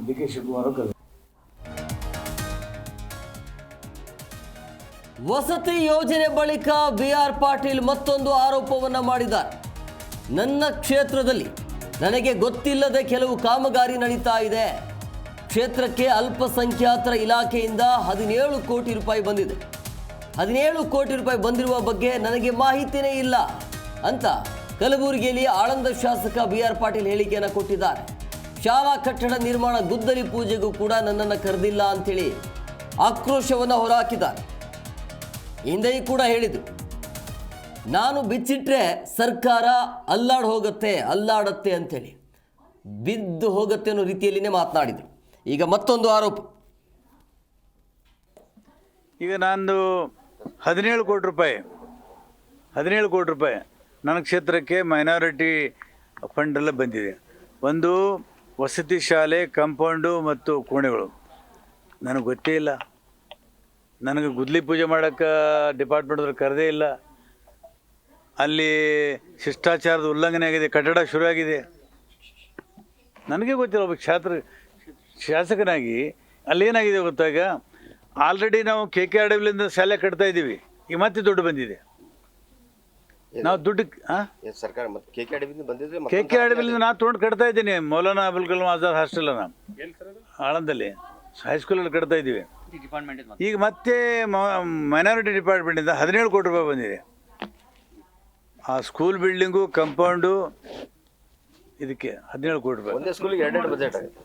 D K Shivakumar ಕರೆದಿದ್ದಾರೆ. ವಸತಿ ಯೋಜನೆ ಬಳಿಕ BR ಪಾಟೀಲ್ ಮತ್ತೊಂದು ಆರೋಪವನ್ನ ಮಾಡಿದ್ದಾರೆ. ನನ್ನ ಕ್ಷೇತ್ರದಲ್ಲಿ ನನಗೆ ಗೊತ್ತಿಲ್ಲದೆ ಕೆಲವು ಕಾಮಗಾರಿ ನಡೀತಾ ಇದೆ. ಕ್ಷೇತ್ರಕ್ಕೆ ಅಲ್ಪಸಂಖ್ಯಾತರ ಇಲಾಖೆಯಿಂದ 17 ಕೋಟಿ ರೂಪಾಯಿ ಬಂದಿದೆ. 17 ಕೋಟಿ ರೂಪಾಯಿ ಬಂದಿರುವ ಬಗ್ಗೆ ನನಗೆ ಮಾಹಿತಿನೇ ಇಲ್ಲ ಅಂತ ಕಲಬುರಗಿಯಲ್ಲಿ ಆಳಂದ ಶಾಸಕ BR ಪಾಟೀಲ್ ಹೇಳಿಕೆಯನ್ನು ಕೊಟ್ಟಿದ್ದಾರೆ. ಶಾಲಾ ಕಟ್ಟಡ ನಿರ್ಮಾಣ ಗುದ್ದಲಿ ಪೂಜೆಗೂ ಕೂಡ ನನ್ನನ್ನು ಕರೆದಿಲ್ಲ ಅಂತೇಳಿ ಆಕ್ರೋಶವನ್ನು ಹೊರಹಾಕಿದ್ದಾರೆ. ಹಿಂದೆ ಕೂಡ ಹೇಳಿದರು, ನಾನು ಬಿಚ್ಚಿಟ್ರೆ ಸರ್ಕಾರ ಅಲ್ಲಾಡತ್ತೆ ಅಂತೇಳಿ, ಬಿದ್ದು ಹೋಗುತ್ತೆ ಅನ್ನೋ ರೀತಿಯಲ್ಲಿನೇ ಮಾತನಾಡಿದರು. ಈಗ ಮತ್ತೊಂದು ಆರೋಪ. ಈಗ ನಂದು 17 ಕೋಟಿ ರೂಪಾಯಿ ನನ್ನ ಕ್ಷೇತ್ರಕ್ಕೆ ಮೈನಾರಿಟಿ ಫಂಡೆಲ್ಲ ಬಂದಿದೆ. ಒಂದು ವಸತಿ ಶಾಲೆ, ಕಾಂಪೌಂಡು ಮತ್ತು ಕೋಣೆಗಳು. ನನಗೆ ಗೊತ್ತೇ ಇಲ್ಲ. ನನಗೆ ಗುದ್ಲಿ ಪೂಜೆ ಮಾಡೋಕ್ಕೆ ಡಿಪಾರ್ಟ್ಮೆಂಟ್ದವ್ರು ಕರೆದೇ ಇಲ್ಲ. ಅಲ್ಲಿ ಶಿಷ್ಟಾಚಾರದ ಉಲ್ಲಂಘನೆ ಆಗಿದೆ, ಕಟ್ಟಡ ಶುರುವಾಗಿದೆ. ನನಗೆ ಗೊತ್ತಿಲ್ಲ. ಒಬ್ಬ ಶಾಸಕನಾಗಿ ಅಲ್ಲೇನಾಗಿದೆ ಗೊತ್ತಾಗ, ಆಲ್ರೆಡಿ ನಾವು KKRWಲಿಂದ ಶಾಲೆ ಕಟ್ತಾ ಇದ್ದೀವಿ. ಈಗ ಮತ್ತೆ ದುಡ್ಡು ಬಂದಿದೆ. ನಾವು ದುಡ್ಡು ಸರ್ಕಾರ KKRWಲಿಂದ ನಾನು ತೊಗೊಂಡು ಕಟ್ತಾ ಇದ್ದೀನಿ. ಮೌಲಾನಾ ಅಬುಲ್ ಕಲಾಂ ಆಜಾದ್ ಹಾಸ್ಟೆಲನ್ನು ಆಳಂದಲ್ಲಿ ಹೈಸ್ಕೂಲಲ್ಲಿ ಕಟ್ತಾ ಇದ್ದೀವಿ. ಈಗ ಮತ್ತೆ ಮೈನಾರಿಟಿ ಡಿಪಾರ್ಟ್ಮೆಂಟಿಂದ 17 ಕೋಟಿ ರೂಪಾಯಿ ಬಂದಿದೆ. ಆ ಸ್ಕೂಲ್ ಬಿಲ್ಡಿಂಗು, ಕಂಪೌಂಡು, ಇದಕ್ಕೆ 17 ಕೋಟಿ ರೂಪಾಯಿ. ಒಂದೇ ಸ್ಕೂಲಿಗೆ 2 ಬಜೆಟ್ ಆಗುತ್ತೆ.